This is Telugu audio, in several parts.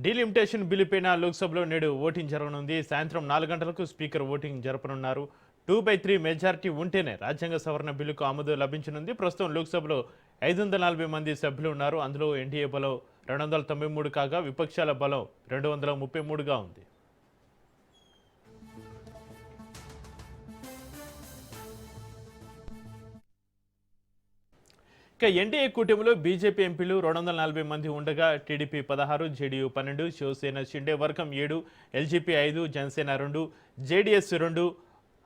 డీలిమిటేషన్ బిల్లుపైన లోక్సభలో నేడు ఓటింగ్ జరగనుంది. సాయంత్రం 4 గంటలకు స్పీకర్ ఓటింగ్ జరపనున్నారు. 2/3 మెజారిటీ ఉంటేనే రాజ్యాంగ సవరణ బిల్లుకు ఆమోదం లభించనుంది. ప్రస్తుతం లోక్సభలో 540 మంది సభ్యులు ఉన్నారు. అందులో ఎన్డీఏ బలం 293 కాగా విపక్షాల బలం 233గా ఉంది. ఇక ఎన్డీఏ కూటమిలో బీజేపీ ఎంపీలు 240 మంది ఉండగా టీడీపీ 16, జేడీయూ 12, శివసేన షిండే వర్గం 7, ఎల్జీపీ 5, జనసేన 2, జేడీఎస్ 2,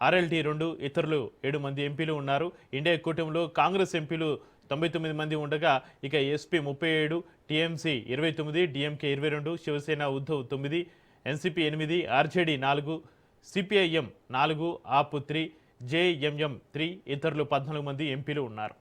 ఆర్ఎల్టీ 2, ఇతరులు 7 మంది ఎంపీలు ఉన్నారు. ఎన్డీఏ కూటమిలో కాంగ్రెస్ ఎంపీలు 99 మంది ఉండగా ఇక SP 37, TMC 29, DMK 22, Shiv Sena Uddhav 9, NCP 8, RJD 4, CPIM 4, AAP 3, JMM 3, ఇతరులు 14 మంది ఎంపీలు ఉన్నారు.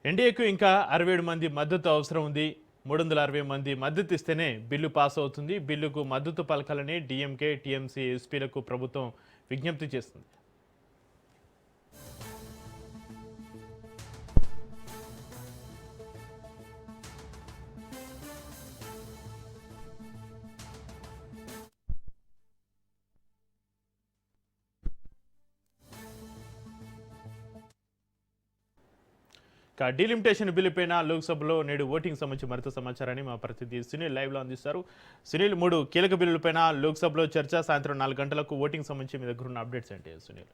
ఎన్డీఏకు ఇంకా 67 మంది మద్దతు అవసరం ఉంది. 360 మంది మద్దతు ఇస్తేనే బిల్లు పాస్ అవుతుంది. బిల్లుకు మద్దతు పలకాలని డీఎంకే, టీఎంసీ, ఎస్పీలకు ప్రభుత్వం విజ్ఞప్తి చేస్తుంది. డీలిమిటేషన్ బిల్లుపైన లోక్సభలో నేడు ఓటింగ్ సంబంధించి మరింత సమాచారాన్ని మా ప్రతినిధి సునీల్ లైవ్లో అందిస్తారు. సునీల్, 3 కీలక బిల్లులపైన లోక్సభలో చర్చ, సాయంత్రం 4 గంటలకు ఓటింగ్ సంబంధించి మీ దగ్గర ఉన్న అప్డేట్స్ ఏంటి సునీల్?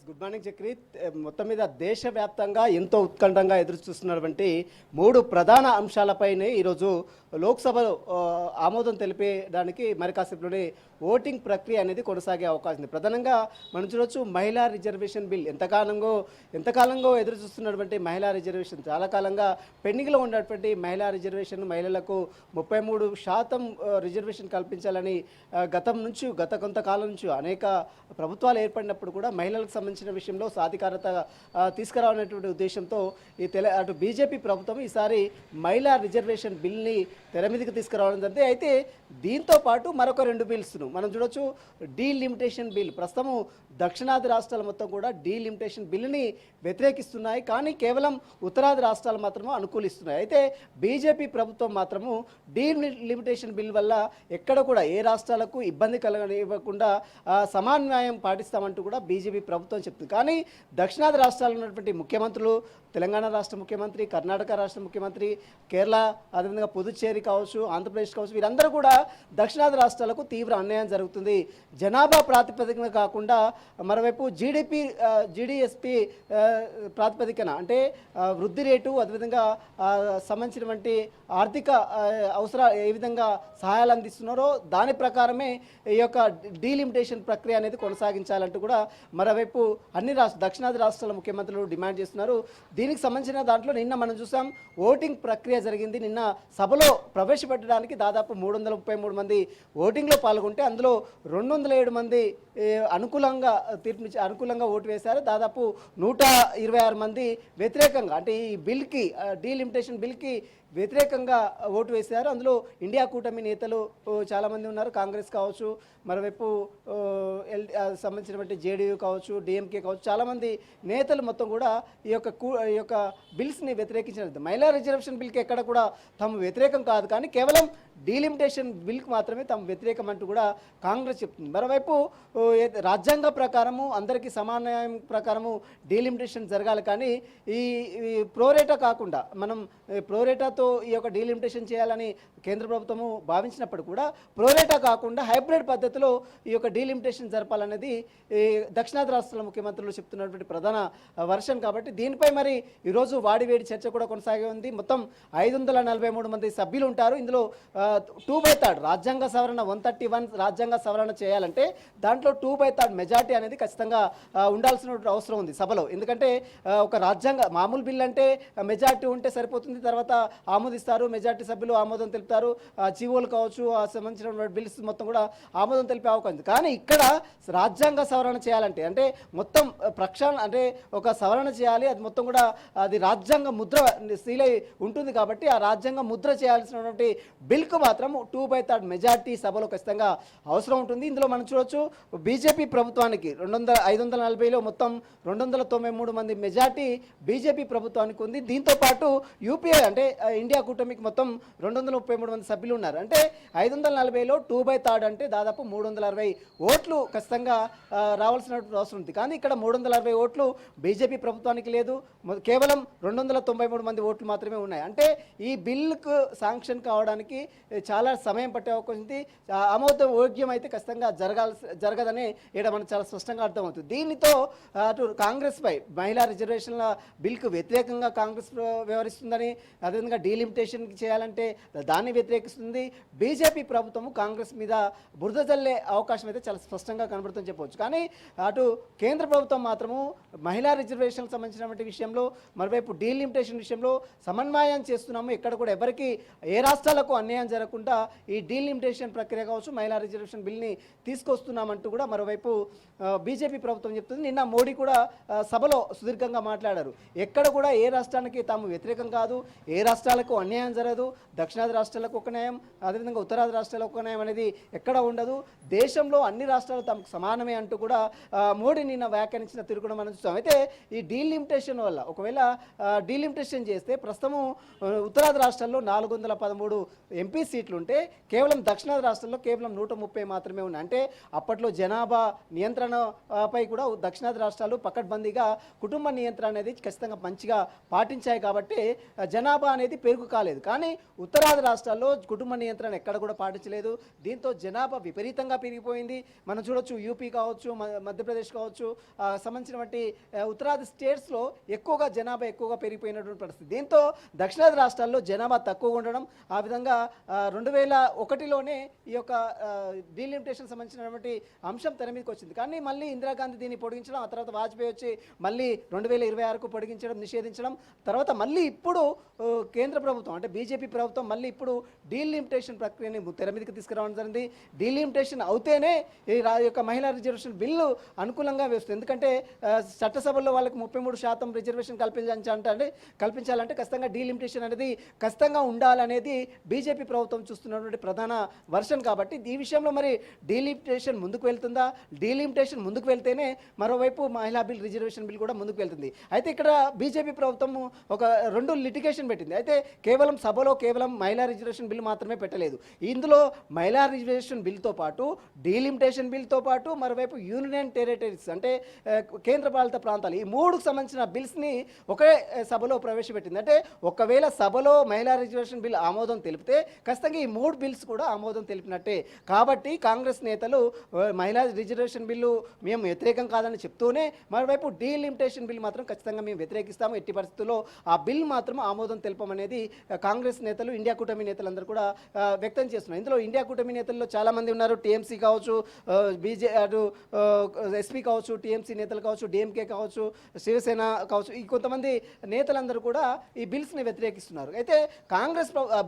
Good morning చక్రిత్. మొత్తం మీద దేశవ్యాప్తంగా ఎంతో ఉత్కంఠంగా ఎదురు చూస్తున్నటువంటి 3 ప్రధాన అంశాలపైనే ఈరోజు లోక్సభలో ఆమోదం తెలిపేయడానికి మరి కాసేపులోనే ఓటింగ్ ప్రక్రియ అనేది కొనసాగే అవకాశం ఉంది. ప్రధానంగా మనం చూడొచ్చు, మహిళా రిజర్వేషన్ బిల్ ఎంతకాలంగా ఎదురు చూస్తున్నటువంటి మహిళా రిజర్వేషన్, చాలా కాలంగా పెండింగ్లో ఉన్నటువంటి మహిళా రిజర్వేషన్, మహిళలకు 33% రిజర్వేషన్ కల్పించాలని గత కొంతకాలం నుంచి అనేక ప్రభుత్వాలు ఏర్పడినప్పుడు కూడా మహిళలకు సంబంధించిన విషయంలో సాధికారత తీసుకురావాలనేటువంటి ఉద్దేశంతో అటు బీజేపీ ప్రభుత్వం ఈసారి మహిళా రిజర్వేషన్ బిల్ని తెర మీదకి తీసుకురావడం జరిగింది. అయితే దీంతో పాటు మరొక 2 బిల్స్ను మనం చూడొచ్చు. డీలిమిటేషన్ బిల్, ప్రస్తుతం దక్షిణాది రాష్ట్రాలు మొత్తం కూడా డీలిమిటేషన్ బిల్లుని వ్యతిరేకిస్తున్నాయి, కానీ కేవలం ఉత్తరాది రాష్ట్రాలు మాత్రమే అనుకూలిస్తున్నాయి. అయితే బీజేపీ ప్రభుత్వం మాత్రము డీలిమిటేషన్ బిల్ వల్ల ఎక్కడ కూడా ఏ రాష్ట్రాలకు ఇబ్బంది కలగనివ్వకుండా సమాన్యాయం పాటిస్తామంటూ కూడా బీజేపీ ప్రభుత్వం చెప్తుంది. కానీ దక్షిణాది రాష్ట్రాల్లో ఉన్నటువంటి ముఖ్యమంత్రులు, తెలంగాణ రాష్ట్ర ముఖ్యమంత్రి, కర్ణాటక రాష్ట్ర ముఖ్యమంత్రి, కేరళ, అదేవిధంగా పుదుచ్చేరి కావచ్చు, ఆంధ్రప్రదేశ్ కావచ్చు, వీరందరూ కూడా దక్షిణాది రాష్ట్రాలకు తీవ్ర అన్యాయం జరుగుతుంది. జనాభా ప్రాతిపదికన కాకుండా మరోవైపు జీడీఎస్పీ ప్రాతిపదికన, అంటే వృద్ధి రేటు, అదేవిధంగా సంబంధించినటువంటి ఆర్థిక అవసరాలు ఏ విధంగా సహాయాలు అందిస్తున్నారో దాని ప్రకారమే ఈ యొక్క డీలిమిటేషన్ ప్రక్రియ అనేది కొనసాగించాలంటూ కూడా మరోవైపు దక్షిణాది రాష్ట్రాల ముఖ్యమంత్రులు డిమాండ్ చేస్తున్నారు. దీనికి సంబంధించిన దాంట్లో నిన్న మనం చూసాం, ఓటింగ్ ప్రక్రియ జరిగింది. నిన్న సభలో ప్రవేశపెట్టడానికి దాదాపు 333 మంది ఓటింగ్లో పాల్గొంటే అందులో 207 మంది అనుకూలంగా ఓటు వేశారు. దాదాపు 126 మంది వ్యతిరేకంగా, అంటే ఈ బిల్కి, డీలిమిటేషన్ బిల్కి వ్యతిరేకంగా ఓటు వేశారు. అందులో ఇండియా కూటమి నేతలు చాలామంది ఉన్నారు. కాంగ్రెస్ కావచ్చు, మరోవైపు సంబంధించినటువంటి జేడీయూ కావచ్చు, డిఎంకే కావచ్చు, చాలామంది నేతలు మొత్తం కూడా ఈ యొక్క బిల్స్ని వ్యతిరేకించారు. మహిళా రిజర్వేషన్ బిల్కి ఎక్కడ కూడా తాము వ్యతిరేకం కాదు, కానీ కేవలం డీలిమిటేషన్ బిల్కి మాత్రమే తాము వ్యతిరేకం అంటూ కూడా కాంగ్రెస్ చెప్తుంది. మరోవైపు రాజ్యాంగ ప్రకారము, అందరికీ సమాన్యాయం ప్రకారము డీలిమిటేషన్ జరగాలి, కానీ ఈ ప్రోరేటా కాకుండా, మనం ప్రోరేటాతో ఈ యొక్క డీలిమిటేషన్ చేయాలని కేంద్ర ప్రభుత్వము భావించినప్పుడు కూడా ప్రోరేటా కాకుండా హైబ్రిడ్ పద్ధతిలో ఈ యొక్క డీలిమిటేషన్ జరపాలనేది దక్షిణాది రాష్ట్రాల ముఖ్యమంత్రులు చెప్తున్నటువంటి ప్రధాన వర్షన్. కాబట్టి దీనిపై మరి ఈరోజు వాడివేడి చర్చ కూడా కొనసాగే ఉంది. మొత్తం 543 మంది సభ్యులు ఉంటారు. ఇందులో 2/3 రాజ్యాంగ సవరణ 131 రాజ్యాంగ సవరణ చేయాలంటే దాంట్లో 2/3 మెజార్టీ అనేది ఖచ్చితంగా ఉండాల్సిన అవసరం ఉంది సభలో. ఎందుకంటే ఒక రాజ్యాంగ మామూలు బిల్ అంటే మెజార్టీ ఉంటే సరిపోతుంది, తర్వాత ఆమోదిస్తారు, మెజార్టీ సభ్యులు ఆమోదం తెలుపుతారు, జీవోలు కావచ్చు ఆ సంబంధించిన బిల్స్ మొత్తం కూడా ఆమోదం తెలిపే అవకాశం ఉంది. కానీ ఇక్కడ రాజ్యాంగ సవరణ చేయాలంటే అంటే మొత్తం ప్రక్షాళన అంటే ఒక సవరణ చేయాలి, అది మొత్తం కూడా అది రాజ్యాంగ ముద్ర సీలై ఉంటుంది కాబట్టి ఆ రాజ్యాంగ ముద్ర చేయాల్సినటువంటి బిల్కు మాత్రం 2/3 మెజార్టీ సభలో ఖచ్చితంగా అవసరం ఉంటుంది. ఇందులో మనం చూడొచ్చు బీజేపీ ప్రభుత్వానికి 540లో మొత్తం 293 మంది మెజార్టీ బీజేపీ ప్రభుత్వానికి ఉంది. దీంతో పాటు యూపీఏ అంటే ఇండియా కూటమికి మొత్తం 233 మంది సభ్యులు ఉన్నారు. అంటే 540లో 2/3 అంటే దాదాపు 360 ఓట్లు ఖచ్చితంగా రావాల్సిన అవసరం ఉంది. కానీ ఇక్కడ 360 ఓట్లు బీజేపీ ప్రభుత్వానికి లేదు, కేవలం 293 మంది ఓట్లు మాత్రమే ఉన్నాయి. అంటే ఈ బిల్లుకు శాంక్షన్ కావడానికి చాలా సమయం పట్టే అవకాశం ఉంది. ఆమోదయోగ్యం అయితే ఖచ్చితంగా జరగదని ఇక్కడ మనకు చాలా స్పష్టంగా అర్థమవుతుంది. దీనితో అటు కాంగ్రెస్ పై మహిళా రిజర్వేషన్ల బిల్కు వ్యతిరేకంగా కాంగ్రెస్ వ్యవహరిస్తుందని, అదేవిధంగా డీలిమిటేషన్ చేయాలంటే దాన్ని వ్యతిరేకిస్తుంది. బీజేపీ ప్రభుత్వము కాంగ్రెస్ మీద బురద జల్లే అవకాశం అయితే చాలా స్పష్టంగా కనబడుతుందని చెప్పవచ్చు. కానీ అటు కేంద్ర ప్రభుత్వం మాత్రము మహిళా రిజర్వేషన్లకు సంబంధించినటువంటి విషయంలో, మరోవైపు డీలిమిటేషన్ విషయంలో సమన్వయం చేస్తున్నాము, ఎక్కడ కూడా ఎవరికి ఏ రాష్ట్రాలకు అన్యాయం జరగకుండా ఈ డీలిమిటేషన్ ప్రక్రియ కావచ్చు మహిళా రిజర్వేషన్ బిల్ని తీసుకొస్తున్నామంటూ కూడా మరోవైపు బీజేపీ ప్రభుత్వం చెప్తుంది. నిన్న మోడీ కూడా సభలో సుదీర్ఘంగా మాట్లాడారు. ఎక్కడ కూడా ఏ రాష్ట్రానికి తాము వ్యతిరేకం కాదు, ఏ రాష్ట్రాలకు అన్యాయం జరగదు, దక్షిణాది రాష్ట్రాలకు ఒక న్యాయం, అదేవిధంగా ఉత్తరాది రాష్ట్రాలకు ఒక న్యాయం అనేది ఎక్కడ ఉండదు, దేశంలో అన్ని రాష్ట్రాలు తమకు సమానమే అంటూ కూడా మోడీ నిన్న వ్యాఖ్యానించిన తీరు కూడా మనం చూస్తాం. అయితే ఈ డీలిమిటేషన్ వల్ల ఒకవేళ డీలిమిటేషన్ చేస్తే ప్రస్తుతం ఉత్తరాది రాష్ట్రాల్లో 413 ఎంపీ సీట్లు ఉంటే కేవలం దక్షిణాది రాష్ట్రాల్లో కేవలం 130 మాత్రమే ఉన్నాయి. అంటే అప్పట్లో జనాభా నియంత్రణపై కూడా దక్షిణాది రాష్ట్రాలు పకడ్బందీగా కుటుంబ నియంత్రణ అనేది ఖచ్చితంగా మంచిగా పాటించాయి కాబట్టి జనాభా అనేది పెరుగు కాలేదు. కానీ ఉత్తరాది రాష్ట్రాల్లో కుటుంబ నియంత్రణ ఎక్కడ కూడా పాటించలేదు. దీంతో జనాభా విపరీతంగా పెరిగిపోయింది. మనం చూడొచ్చు యూపీ కావచ్చు, మధ్యప్రదేశ్ కావచ్చు, సంబంధించినటువంటి ఉత్తరాది స్టేట్స్లో ఎక్కువగా జనాభా ఎక్కువగా పెరిగిపోయినటువంటి పరిస్థితి. దీంతో దక్షిణాది రాష్ట్రాల్లో జనాభా తక్కువగా ఉండడం, ఆ విధంగా 2001లోనే ఈ యొక్క డీలిమిటేషన్ సంబంధించినటువంటి అంశం తెర మీదకి వచ్చింది. కానీ మళ్ళీ ఇందిరాగాంధీ దీన్ని పొడిగించడం, ఆ తర్వాత వాజ్పేయి వచ్చి మళ్ళీ 2026కు పొడిగించడం, నిషేధించడం, తర్వాత మళ్ళీ ఇప్పుడు కేంద్ర ప్రభుత్వం అంటే బీజేపీ ప్రభుత్వం మళ్ళీ ఇప్పుడు డీలిమిటేషన్ ప్రక్రియని తెర మీదకి తీసుకురావడం జరిగింది. డీలిమిటేషన్ అవుతేనే ఈ యొక్క మహిళా రిజర్వేషన్ బిల్లు అనుకూలంగా వేస్తుంది. ఎందుకంటే చట్టసభల్లో వాళ్ళకి 33% రిజర్వేషన్ కల్పించాలంటే ఖచ్చితంగా డీలిమిటేషన్ అనేది ఖచ్చితంగా ఉండాలనేది బీజేపీ ప్రభుత్వం చూస్తున్నటువంటి ప్రధాన వర్షన్. కాబట్టి ఈ విషయంలో మరి డీలిమిటేషన్ ముందుకు వెళ్తుందా, డీలిమిటేషన్ ముందుకు వెళ్తేనే మరోవైపు మహిళా బిల్ రిజర్వేషన్ బిల్ కూడా ముందుకు వెళ్తుంది. అయితే ఇక్కడ బీజేపీ ప్రభుత్వం ఒక 2 లిటిగేషన్ పెట్టింది. అయితే సభలో కేవలం మహిళా రిజర్వేషన్ బిల్ మాత్రమే పెట్టలేదు. ఇందులో మహిళా రిజర్వేషన్ బిల్తో పాటు డీలిమిటేషన్ బిల్తో పాటు మరోవైపు యూనియన్ టెరిటరీస్ అంటే కేంద్రపాలిత ప్రాంతాలు, ఈ 3కు సంబంధించిన బిల్స్ని ఒకే సభలో ప్రవేశపెట్టింది. అంటే ఒకవేళ సభలో మహిళా రిజర్వేషన్ బిల్ ఆమోదం తెలిపితే ఖచ్చితంగా ఈ 3 బిల్స్ కూడా ఆమోదం తెలిపినట్టే. కాబట్టి కాంగ్రెస్ నేతలు మహిళా రిజర్వేషన్ బిల్లు మేము వ్యతిరేకం కాదని చెప్తూనే మరోవైపు డీలిమిటేషన్ బిల్ మాత్రం ఖచ్చితంగా మేము వ్యతిరేకిస్తాము, ఎట్టి పరిస్థితుల్లో ఆ బిల్ మాత్రం ఆమోదం తెలపమనేది కాంగ్రెస్ నేతలు, ఇండియా కూటమి నేతలందరూ కూడా వ్యక్తం చేస్తున్నారు. ఇందులో ఇండియా కూటమి నేతల్లో చాలామంది ఉన్నారు. టీఎంసీ కావచ్చు, ఎస్పీ కావచ్చు, టీఎంసీ నేతలు కావచ్చు, డిఎంకే కావచ్చు, శివసేన కావచ్చు, ఈ కొంతమంది నేతలందరూ కూడా ఈ బిల్స్ని వ్యతిరేకిస్తున్నారు. అయితే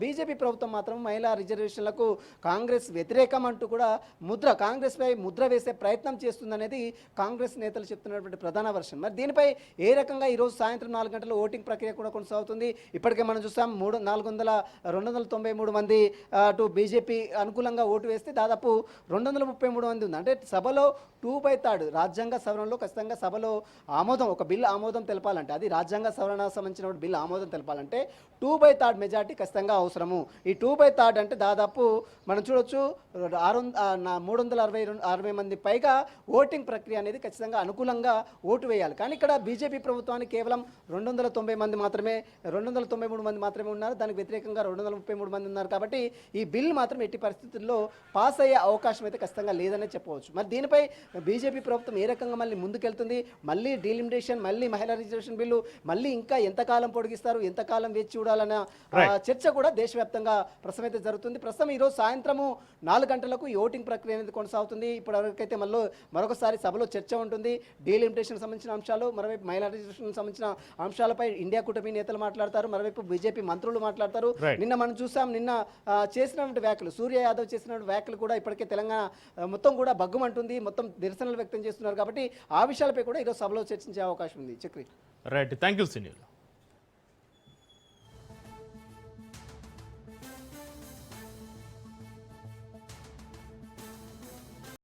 బీజేపీ ప్రభుత్వం మాత్రం మహిళా రిజర్వేషన్లకు కాంగ్రెస్ వ్యతిరేకం అంటూ కూడా కాంగ్రెస్పై ముద్ర వేసే ప్రయత్నం చేస్తుందనేది కాంగ్రెస్ నేతలు చెప్తున్నటువంటి ప్రధాన వర్షన్. మరి దీనిపై ఏ రకంగా ఈరోజు సాయంత్రం 4 గంటల ఓటింగ్ ప్రక్రియ కూడా కొనసాగుతుంది. ఇప్పటికే మనం చూస్తాం 293 మంది అటు బీజేపీ అనుకూలంగా ఓటు వేస్తే దాదాపు 233 మంది ఉంది. అంటే సభలో 2/3 రాజ్యాంగ సవరణలో ఖచ్చితంగా సభలో ఒక బిల్ ఆమోదం తెలపాలంటే, అది రాజ్యాంగ సవరణ సంబంధించిన బిల్ ఆమోదం తెలపాలంటే 2/3 మెజార్టీ ఖచ్చితంగా అవసరము. ఈ 2/3 అంటే దాదాపు మనం చూడొచ్చు 360 మంది పైగా ఓటింగ్ ప్రక్రియ అనేది ఖచ్చితంగా అనుకూలంగా ఓటు వేయాలి. కానీ ఇక్కడ బీజేపీ ప్రభుత్వానికి కేవలం 293 మంది మాత్రమే ఉన్నారు. దానికి వ్యతిరేకంగా 233 మంది ఉన్నారు. కాబట్టి ఈ బిల్ మాత్రం ఎట్టి పరిస్థితుల్లో పాస్ అయ్యే అవకాశం అయితే ఖచ్చితంగా లేదనే చెప్పవచ్చు. మరి దీనిపై బీజేపీ ప్రభుత్వం ఏ రకంగా మళ్ళీ ముందుకెళ్తుంది, మళ్ళీ డీలిమిటేషన్, మళ్ళీ మహిళా రిజర్వేషన్ బిల్లు, మళ్ళీ ఇంకా ఎంతకాలం పొడిగిస్తారు, ఎంతకాలం వేచి చూడాలన్న చర్చ కూడా దేశవ్యాప్తంగా ప్రస్తుతం అయితే జరుగుతుంది. ప్రస్తుతం ఈరోజు సాయంత్రము 4 గంటలకు ఈ ఓటింగ్ ప్రక్రియ అనేది కొనసాగుతుంది. ఇప్పటివరకైతే మరొకసారి సభలో చర్చ ఉంటుంది. డీలిమిటేషన్ సంబంధించిన అంశాలు, మరోవైపు మహిళా రిజర్వేషన్ సంబంధించిన అంశాలపై ఇండియా కూటమి నేతలు మాట్లాడతారు, మరోవైపు బీజేపీ మంత్రులు మాట్లాడతారు. నిన్న మనం చూసాం, నిన్న చేసినటువంటి వ్యాఖ్యలు, సూర్య యాదవ్ చేసినటువంటి వ్యాఖ్యలు కూడా ఇప్పటికే తెలంగాణ మొత్తం కూడా బగ్గుమంటుంది, మొత్తం నిరసనలు వ్యక్తం చేస్తున్నారు. కాబట్టి ఆ విషయాలపై కూడా ఈరోజు సభలో చర్చించే అవకాశం ఉంది. Chakri. Right, thank you Sunil.